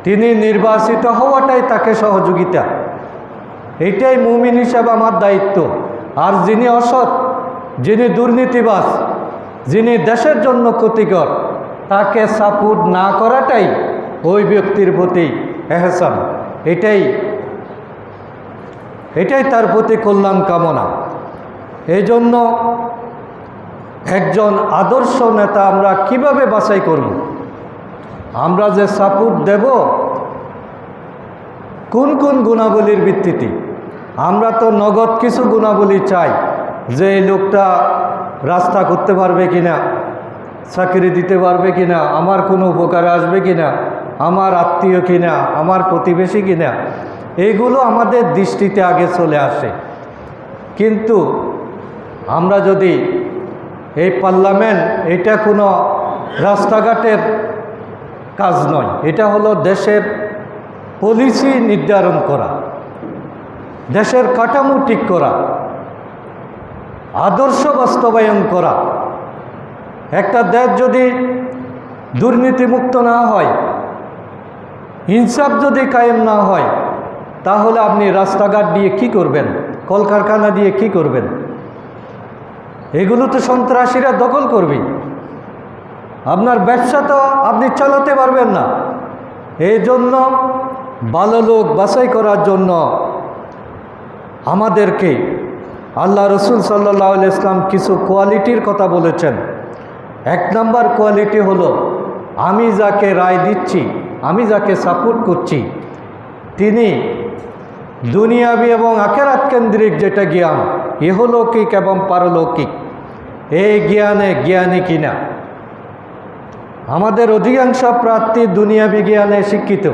তিনি নির্বাচিত হওয়াটাই তাকে সহযোগিতা, এটাই মুমিন হিসাবে আমার দায়িত্ব। আর যিনি অসৎ, যিনি দুর্নীতিবাজ, যিনি দেশের জন্য ক্ষতিকর, তাকে সাপোর্ট না করাটাই ওই ব্যক্তির প্রতি এহসান, এটাই তার প্রতি কল্যাণ কামনা। এই জন্য একজন আদর্শ নেতা আমরা কিভাবে বাছাই করব? আমরা যে সাপোর্ট দেব কোন কোন গুণাবলীর ভিত্তিতে? আমরা তো নগদ কিছু গুণাবলী চাই, যে এই লোকটা রাস্তা করতে পারবে কিনা, চাকরি দিতে পারবে কিনা, আমার কোনো উপকারে আসবে কিনা, আমার আত্মীয় কিনা, আমার প্রতিবেশী কিনা, এইগুলো আমাদের দৃষ্টিতে আগে চলে আসে। কিন্তু আমরা যদি এই পার্লামেন্ট, এটা কোনো রাস্তাঘাটের কাজ নয়, এটা হলো দেশের পলিসি নির্ধারণ করা, দেশের কাঠামো ঠিক করা, আদর্শ বাস্তবায়ন করা। একটা দেশ যদি দুর্নীতিমুক্ত না হয়, ইনসাফ যদি কায়েম না হয়, তাহলে আপনি রাস্তাঘাট দিয়ে কি করবেন? কলকারখানা দিয়ে কি করবেন? এগুলো তো সন্ত্রাসীরা দখল করবে। আপনার ব্যবসা তো আপনি চালাতে পারবেন না। এই জন্য ভালো লোক বাছাই করার জন্য আমাদেরকে আল্লাহ রসুল সাল্লাল্লাহু আলাইহি ওয়াসাল্লাম কিছু কোয়ালিটির কথা বলেছেন। এক নাম্বার কোয়ালিটি হলো, আমি যাকে রায় দিচ্ছি, আমি যাকে সাপোর্ট করছি, তিনি দুনিয়াবি এবং আখিরাত কেন্দ্রিক যেটা জ্ঞান, ইহলৌকিক এবং পারলৌকিক, এই জ্ঞানী কিনা। আমাদের অধিকাংশ প্রার্থী দুনিয়াবি জ্ঞানে শিক্ষিত,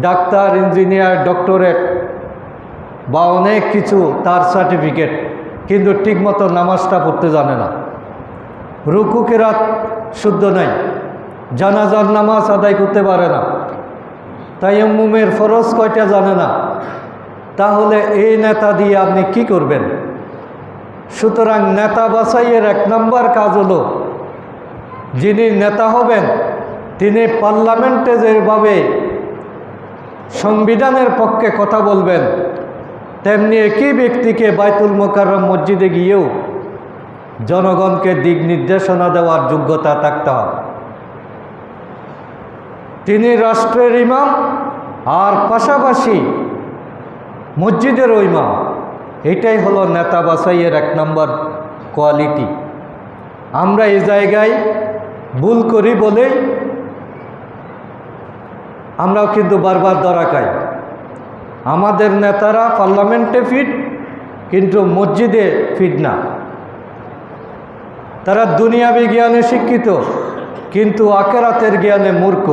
ডাক্তার, ইঞ্জিনিয়ার, ডক্টরেট বা অনেক কিছু তার সার্টিফিকেট, কিন্তু ঠিকমতো নামাজটা পড়তে জানে না, রুকু কিরাত শুদ্ধ নাই, জানাজার নামাজ আদায় করতে পারে না, তায়াম্মুমের ফরজ কয়টা জানে না। তাহলে এই নেতা দিয়ে আপনি কি করবেন? সুতরাং নেতা বাছাইয়ের এক নম্বর কাজ হলো, যিনি নেতা হবেন তিনি পার্লামেন্টে যেভাবে সংবিধানের পক্ষে কথা বলবেন, তেমনি একই ব্যক্তিকে বাইতুল মোকাররম মসজিদে গিয়েও জনগণকে দিক নির্দেশনা দেওয়ার যোগ্যতা থাকতে হবে। তিনি রাষ্ট্রের ইমাম আর পাশাপাশি মসজিদেরও ইমাম। এটাই হলো নেতা বাছাইয়ের এক নম্বর কোয়ালিটি। আমরা এই জায়গায় ভুল করি বলেই আমরাও কিন্তু বারবার ধরা খাই। আমাদের নেতারা পার্লামেন্টে ফিট, কিন্তু মসজিদে ফিট না। তারা দুনিয়াবি জ্ঞানে শিক্ষিত, কিন্তু আখিরাতের জ্ঞানে মূর্খ।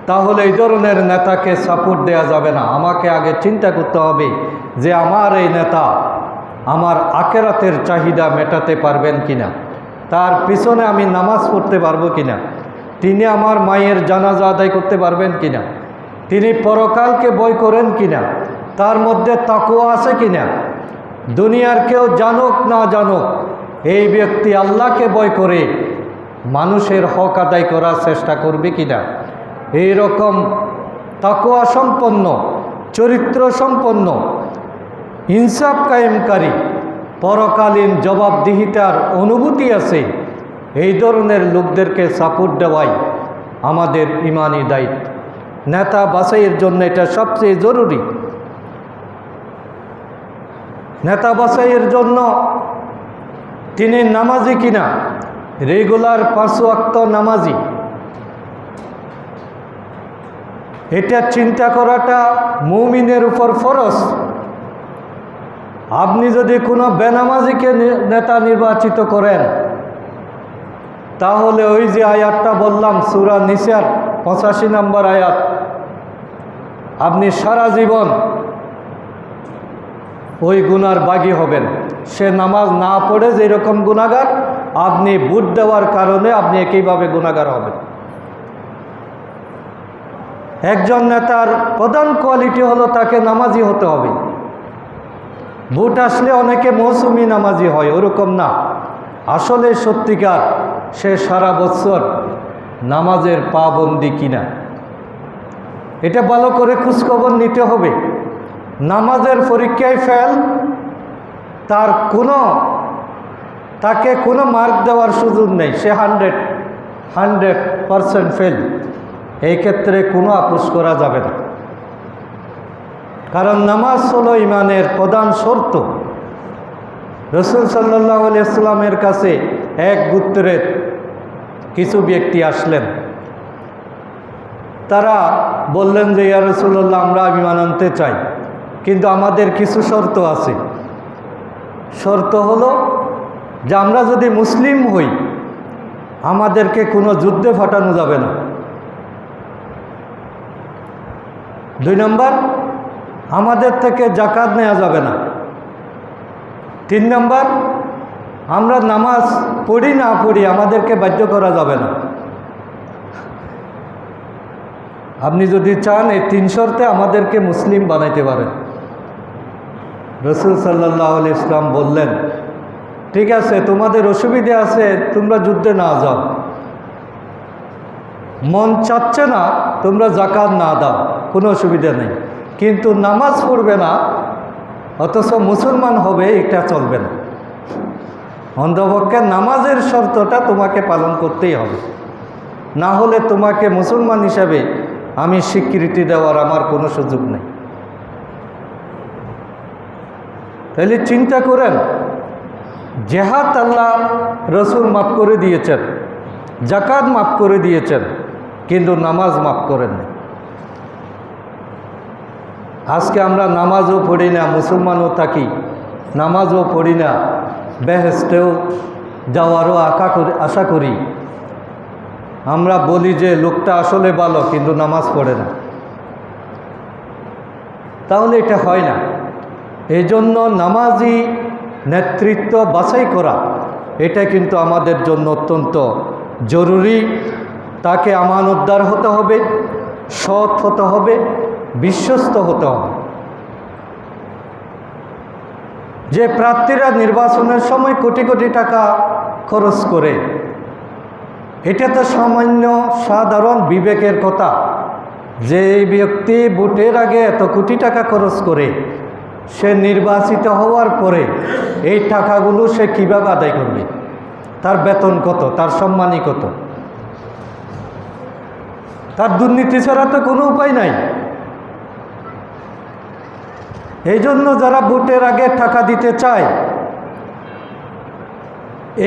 তাহলে এই ধরনের নেতাকে সাপোর্ট দেওয়া যাবে না। আমাকে আগে চিন্তা করতে হবে যে আমার এই নেতা আমার আখিরাতের চাহিদা মেটাতে পারবেন কিনা, তার পিছনে আমি নামাজ পড়তে পারবো কিনা, তিনি আমার মায়ের জানাজা আদায় করতে পারবেন কিনা, তিনি পরকালকে ভয় করেন কিনা, তার মধ্যে তাকওয়া আছে কিনা। দুনিয়ার কেউ জানুক না জানুক, এই ব্যক্তি আল্লাহকে ভয় করে, মানুষের হক আদায় করার চেষ্টা করবে কিনা। এইরকম তাকওয়া সম্পন্ন, চরিত্র সম্পন্ন, ইনসাফ কায়েমকারী, পরকালীন জবাবদিহিতার অনুভূতি আছে, এই ধরনের লোকদেরকে সাপোর্ট দেওয়াই আমাদের ইমানি দায়িত্ব। নেতা বাছাইয়ের জন্য এটা সবচেয়ে জরুরি। নেতা বাছাইয়ের জন্য তিনি নামাজি কিনা, রেগুলার 5 ওয়াক্ত নামাজি, এটা চিন্তা করাটা মুমিনের উপর ফরজ। আপনি যদি কোনো বেনামাজিকে নেতা নির্বাচিত করেন, তাহলে ওই যে আয়াতটা বললাম সূরা নিসার 85 নম্বর আয়াত, আপনি সারা জীবন ওই গুনার বাগী হবেন। সে নামাজ না পড়ে যেরকম গুনাহগার, আপনি ভোট দেওয়ার কারণে আপনি একইভাবে গুনাহগার হবেন। একজন নেতার প্রধান কোয়ালিটি হলো তাকে নামাজি হতে হবে। ভোট আসলে অনেকে মৌসুমি নামাজি হয়, ওরকম না। আসলে সত্যিকার সে সারা বছর নামাজের পাবন্দি কিনা, এটা ভালো করে খোঁজখবর নিতে হবে। নামাজের পরীক্ষায় ফেল, তাকে কোনো মার্ক দেওয়ার সুযোগ নেই, সে 100% ফেল। এই ক্ষেত্রে কোনো আপোষ করা যাবে না, কারণ নামাজ হলো ইমানের প্রধান শর্ত। রাসূল সাল্লাল্লাহু আলাইহি ওয়াসাল্লামের কাছে এক গোত্রের কিছু ব্যক্তি আসলেন। তারা বললেন যে ইয়া রাসূলুল্লাহ, আমরা ঈমান আনতে চাই, কিন্তু আমাদের কিছু শর্ত আছে। শর্ত হলো যে আমরা যদি মুসলিম হই, আমাদেরকে কোনো যুদ্ধে ফাটানো যাবে না। 2 নম্বর, আমাদের থেকে যাকাত নেওয়া যাবে না। 3 নম্বর, আমরা নামাজ পড়ি না পড়ি আমাদেরকে বাধ্য করা যাবে না। আপনি যদি চান এই 3 শর্তে আমাদেরকে মুসলিম বানাইতে পারেন। রাসূল সাল্লাল্লাহু আলাইহি ওয়াসাল্লাম বললেন, ঠিক আছে, তোমাদের অসুবিধা আছে, তোমরা যুদ্ধে না যাও, মন চাচ্ছে না তোমরা যাকাত না দাও, কোনো অসুবিধা নেই, কিন্তু নামাজ পড়বে না অথচ মুসলমান হবে, এটা চলবে না। অন্তপক্ষে নামাজের শর্তটা তোমাকে পালন করতেই হবে, না হলে তোমাকে মুসলমান হিসাবে আমি স্বীকৃতি দেওয়ার আমার কোনো সুযোগ নেই। তাহলে চিন্তা করেন, জিহাদ আল্লাহ রসুল মাফ করে দিয়েছেন, যাকাত মাফ করে দিয়েছেন, কিন্তু নামাজ মাফ করেন না। আজকে আমরা নামাজও পড়ি না, মুসলমানও থাকি, নামাজও পড়ি না, বেহেশতেও যাওয়ারও আশা করি। আমরা বলি যে লোকটা আসলে ভালো, কিন্তু নামাজ পড়ে না, তাহলে এটা হয় না। এই জন্য নামাজি নেতৃত্ব বাছাই করা, এটা কিন্তু আমাদের জন্য অত্যন্ত জরুরি। তাকে আমানতদার হতে হবে, সৎ হতে হবে, বিশ্বস্ত হতে হবে। যে প্রার্থীরা নির্বাচনের সময় কোটি কোটি টাকা খরচ করে, এটা তো সামান্য সাধারণ বিবেকের কথা। যে ব্যক্তি ভোটের আগে এত কোটি টাকা খরচ করে, সে নির্বাচিত হওয়ার পরে এই টাকাগুলো সে কীভাবে আদায় করবে? তার বেতন কত, তার সম্মানী কত? তার দুর্নীতি ছাড়া তো কোনো উপায় নাই। এই জন্য যারা ভোটের আগে টাকা দিতে চায়,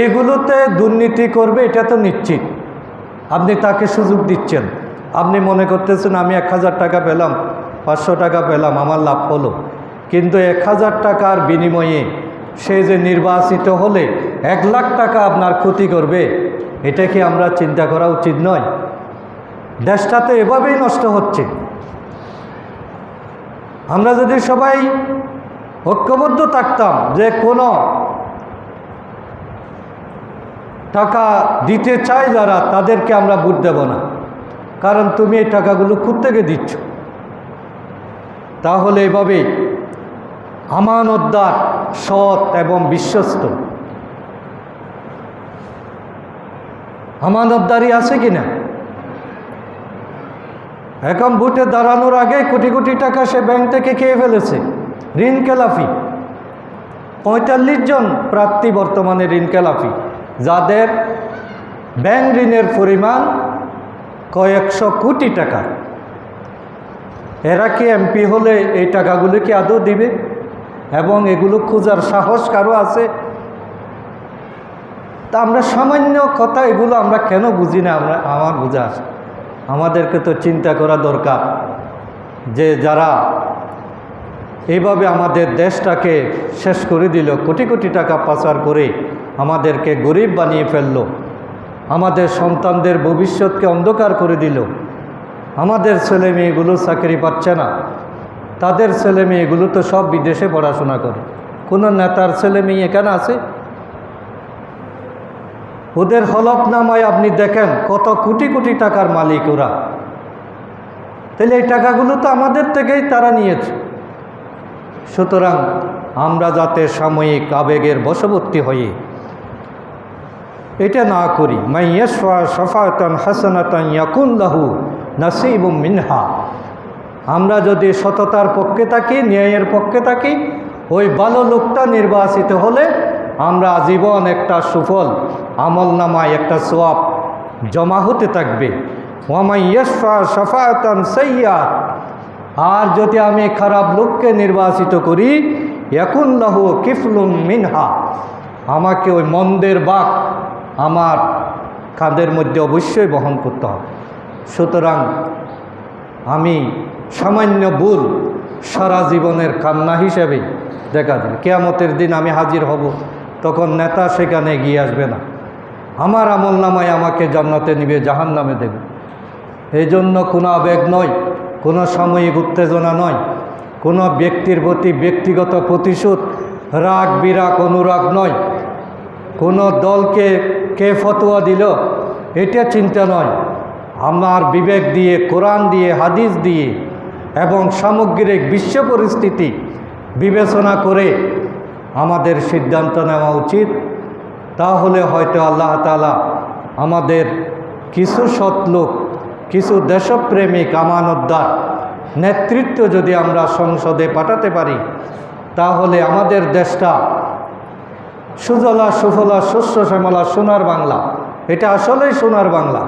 এগুলোতে দুর্নীতি করবে, এটা তো নিশ্চিত। আপনি তাকে সুযোগ দিচ্ছেন, আপনি মনে করতেছেন আমি 1000 টাকা পেলাম, 500 টাকা পেলাম, আমার লাভ হলো, কিন্তু 1000 টাকার বিনিময়ে সে যে নির্বাচিত হলে 1 লাখ টাকা আপনার ক্ষতি করবে, এটা কি আমরা চিন্তা করা উচিত নয়? দেশটা তো এভাবেই নষ্ট হচ্ছে। আমরা যদি সবাই ঐক্যবদ্ধ থাকতাম যে কোনো টাকা দিতে চায় যারা, তাদেরকে আমরা ভোট দেব না, কারণ তুমি এই টাকাগুলো কোত্থেকে দিচ্ছ, তাহলে এভাবে আমানতদার, সৎ এবং বিশ্বস্ত আমানতদারি আছে কি না? এখন ভোটে দাঁড়ানোর আগে কোটি কোটি টাকা সে ব্যাংক থেকে খেয়ে ফেলেছে, ঋণ খেলাফি। ৪৫ জন প্রার্থী বর্তমানে ঋণ খেলাফি, যাদের ব্যাংক ঋণের পরিমাণ কয়েকশো কোটি টাকা। এরা কি এমপি হলে এই টাকাগুলো কি আদৌ দিবে? এবং এগুলো খোঁজার সাহস কারো আছে? তা আমরা সামান্য কথা এগুলো আমরা কেন বুঝি না? আমার বোঝা আছে। আমাদেরকে তো চিন্তা করা দরকার যে যারা এইভাবে আমাদের দেশটাকে শেষ করে দিল, কোটি কোটি টাকা পাচার করে আমাদেরকে গরিব বানিয়ে ফেলল, আমাদের সন্তানদের ভবিষ্যৎকে অন্ধকার করে দিল, আমাদের ছেলে মেয়েগুলো চাকরি পাচ্ছে না, তাদের ছেলে মেয়েগুলো তো সব বিদেশে পড়াশোনা করে। কোনো নেতার ছেলে মেয়ে এখানে আছে? ওদের হলফনামায় আপনি দেখেন কত কোটি কোটি টাকার মালিক ওরা। তাহলে এই টাকাগুলো তো আমাদের থেকেই তারা নিয়েছে। সুতরাং আমরা যাতে সাময়িক আবেগের বশবর্তী হয়ে এটা না করি। মাইয়াশফা শাফাতান হাসানাতান ইয়াকুন লাহু নাসিবুম মিনহা। আমরা যদি সততার পক্ষে থাকি, ন্যায়ের পক্ষে থাকি, ওই ভালো লোকটা নির্বাচিত হলে আমরা আজীবন একটা সুফল আমলনামায় একটা সওয়াব জমা হতে থাকবে। ওয়ামাইয়াশফা শাফাতান সাইয়্যা। আর যদি আমি খারাপ লোককে নির্বাচিত করি, ইয়াকুন লাহু কিফলুম মিনহা, আমাকে ওই মন্দের বাক আমার কাঁধের মধ্যে অবশ্যই বহন করতে হবে। সুতরাং আমি সামান্য ভুল সারা জীবনের কান্না হিসেবে দেখা দেবে। কিয়ামতের দিন আমি হাজির হব, তখন নেতা সেখানে এগিয়ে আসবে না, আমার আমলনামায় আমাকে জান্নাতে নিবে, জাহান্নামে দেবে। এই জন্য কোনো আবেগ নয়, কোনো সাময়িক উত্তেজনা নয়, কোনো ব্যক্তির প্রতি ব্যক্তিগত প্রতিশোধ, রাগ বিরাগ অনুরাগ নয়, কোনো দলকে কে ফতোয়া দিল এটা চিন্তা নয়। আমার বিবেক দিয়ে, কোরআন দিয়ে, হাদিস দিয়ে এবং সামগ্রিক বিশ্ব পরিস্থিতি বিবেচনা করে আমাদের সিদ্ধান্ত নেওয়া উচিত। তাহলে হয়তো আল্লাহ তাআলা আমাদের কিছু সৎলোক, কিছু দেশপ্রেমিক আমানতদার নেতৃত্ব যদি আমরা সংসদে পাঠাতে পারি, তাহলে আমাদের দেশটা সুজলা সুফলা শস্য শ্যামলা সোনার বাংলা। এটা আসলেই সোনার বাংলা।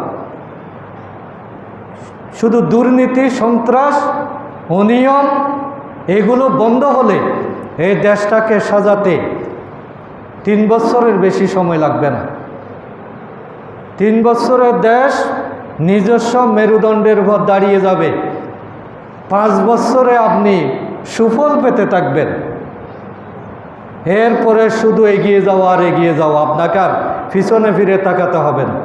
শুধু দুর্নীতি, সন্ত্রাস, অনিয়ম এগুলো বন্ধ হলে এই দেশটাকে সাজাতে 3 বছরের বেশি সময় লাগবে না। 3 বছরের দেশ নিজস্ব মেরুদণ্ডের উপর দাঁড়িয়ে যাবে। 5 বছরে আপনি সুফল পেতে থাকবেন। এরপরে শুধু এগিয়ে যাওয়া আর এগিয়ে যাওয়া, আপনাকে আর পিছনে ফিরে তাকাতে হবে না।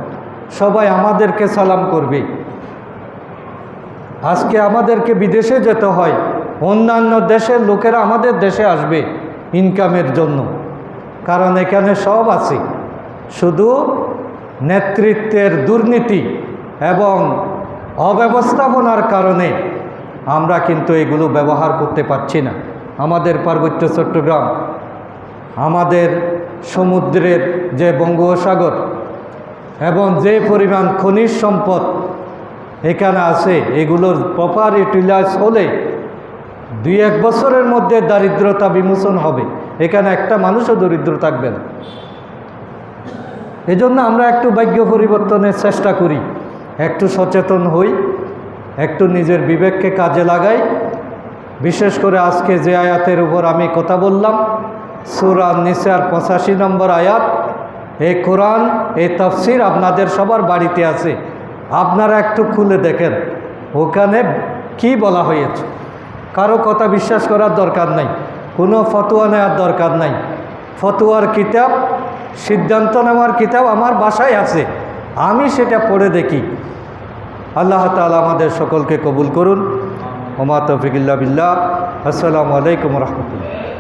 সবাই আমাদেরকে সালাম করবে। আজকে আমাদেরকে বিদেশে যেতে হয়, অন্যান্য দেশের লোকেরা আমাদের দেশে আসবে ইনকামের জন্য, কারণ এখানে সব আছে। শুধু নেতৃত্বের দুর্নীতি এবং অব্যবস্থাপনার কারণে আমরা কিন্তু এগুলো ব্যবহার করতে পারছি না। আমাদের পার্বত্য চট্টগ্রাম, আমাদের সমুদ্রের যে বঙ্গোপসাগর এবং যে পরিমাণ খনিজ সম্পদ এখানে আছে, এগুলোর প্রপার ইউটিলাইজ হলে 2-1 বছরের মধ্যে দারিদ্রতা বিমোচন হবে। এখানে একটা মানুষও দরিদ্র থাকবে না। এজন্য আমরা একটু ভাগ্য পরিবর্তনের চেষ্টা করি, একটু সচেতন হই, একটু নিজের বিবেককে কাজে লাগাই। বিশেষ করে আজকে যে আয়াতের উপর আমি কথা বললাম, সূরা নিসার 85 নম্বর আয়াত, এই কোরআন, এই তাফসির আপনাদের সবার বাড়িতে আছে। আপনারা একটু খুলে দেখেন ওখানে কি বলা হয়েছে। কারো কথা বিশ্বাস করার দরকার নাই, কোনো ফতোয়া নেওয়ার দরকার নাই। ফতোয়ার কিতাব, সিদ্ধান্ত নেওয়ার কিতাব আমার বাসায় আছে, আমি সেটা পড়ে দেখি। আল্লাহ তাআলা আমাদের সকলকে কবুল করুন। ওমা তৌফিক ইল্লা বিল্লাহ। আসসালামু আলাইকুম ওয়া রাহমাতুল্লাহ।